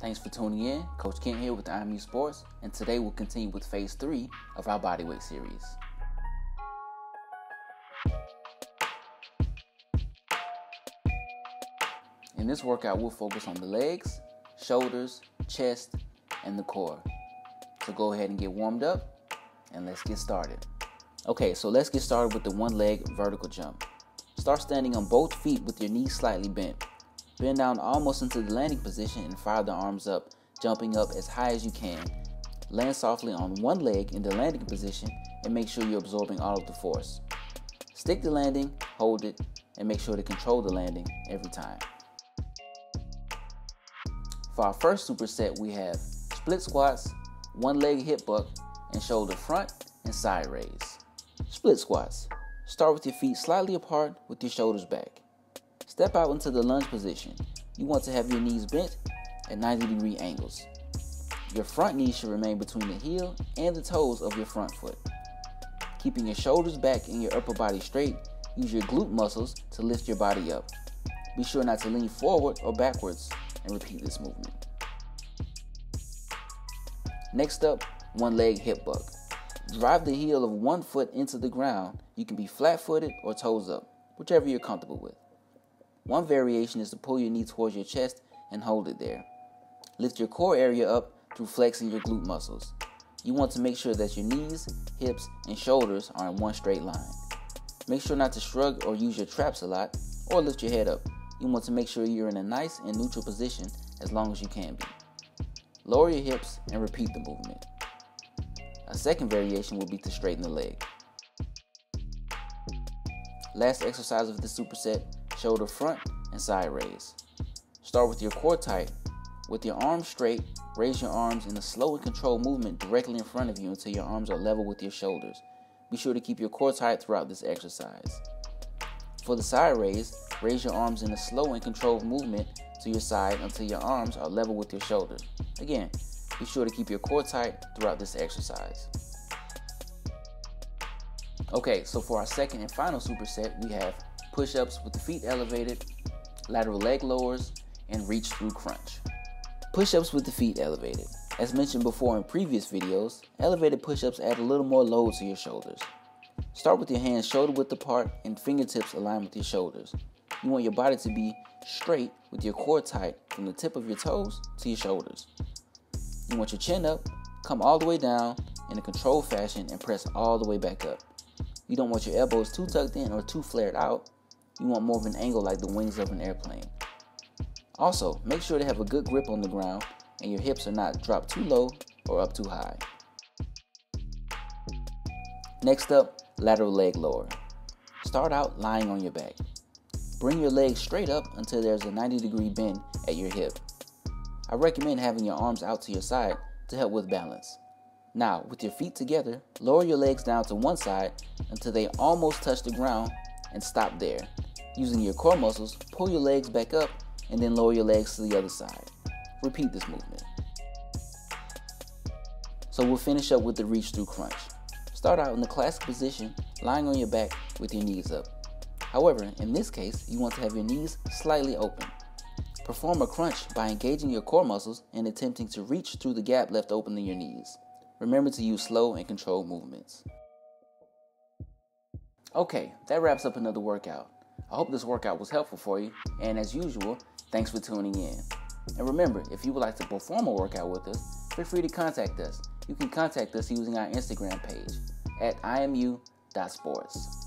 Thanks for tuning in. Coach Kent here with IMU Sports, and today we'll continue with phase 3 of our bodyweight series. In this workout, we'll focus on the legs, shoulders, chest, and the core. So go ahead and get warmed up, and let's get started. Okay, so let's get started with the one leg vertical jump. Start standing on both feet with your knees slightly bent. Bend down almost into the landing position and fire the arms up, jumping up as high as you can. Land softly on one leg in the landing position and make sure you're absorbing all of the force. Stick the landing, hold it, and make sure to control the landing every time. For our first superset, we have split squats, one leg hip buck, and shoulder front and side raise. Split squats. Start with your feet slightly apart with your shoulders back. Step out into the lunge position. You want to have your knees bent at 90-degree angles. Your front knee should remain between the heel and the toes of your front foot. Keeping your shoulders back and your upper body straight, use your glute muscles to lift your body up. Be sure not to lean forward or backwards and repeat this movement. Next up, one leg hip buck. Drive the heel of one foot into the ground. You can be flat-footed or toes up, whichever you're comfortable with. One variation is to pull your knee towards your chest and hold it there. Lift your core area up through flexing your glute muscles. You want to make sure that your knees, hips, and shoulders are in one straight line. Make sure not to shrug or use your traps a lot or lift your head up. You want to make sure you're in a nice and neutral position as long as you can be. Lower your hips and repeat the movement. A second variation will be to straighten the leg. Last exercise of the superset, shoulder front and side raise. Start with your core tight. With your arms straight, raise your arms in a slow and controlled movement directly in front of you until your arms are level with your shoulders. Be sure to keep your core tight throughout this exercise. For the side raise your arms in a slow and controlled movement to your side until your arms are level with your shoulders. Again, be sure to keep your core tight throughout this exercise. Okay, so for our second and final superset, we have push-ups with the feet elevated, lateral leg lowers, and reach through crunch. Push-ups with the feet elevated. As mentioned before in previous videos, elevated push-ups add a little more load to your shoulders. Start with your hands shoulder width apart and fingertips aligned with your shoulders. You want your body to be straight with your core tight from the tip of your toes to your shoulders. You want your chin up, come all the way down in a controlled fashion and press all the way back up. You don't want your elbows too tucked in or too flared out. You want more of an angle like the wings of an airplane. Also, make sure to have a good grip on the ground and your hips are not dropped too low or up too high. Next up, lateral leg lower. Start out lying on your back. Bring your legs straight up until there's a 90-degree bend at your hip. I recommend having your arms out to your side to help with balance. Now, with your feet together, lower your legs down to one side until they almost touch the ground and stop there. Using your core muscles, pull your legs back up and then lower your legs to the other side. Repeat this movement. So we'll finish up with the reach through crunch. Start out in the classic position, lying on your back with your knees up. However, in this case, you want to have your knees slightly open. Perform a crunch by engaging your core muscles and attempting to reach through the gap left open in your knees. Remember to use slow and controlled movements. Okay, that wraps up another workout. I hope this workout was helpful for you, and as usual, thanks for tuning in. And remember, if you would like to perform a workout with us, feel free to contact us. You can contact us using our Instagram page at imu.sports.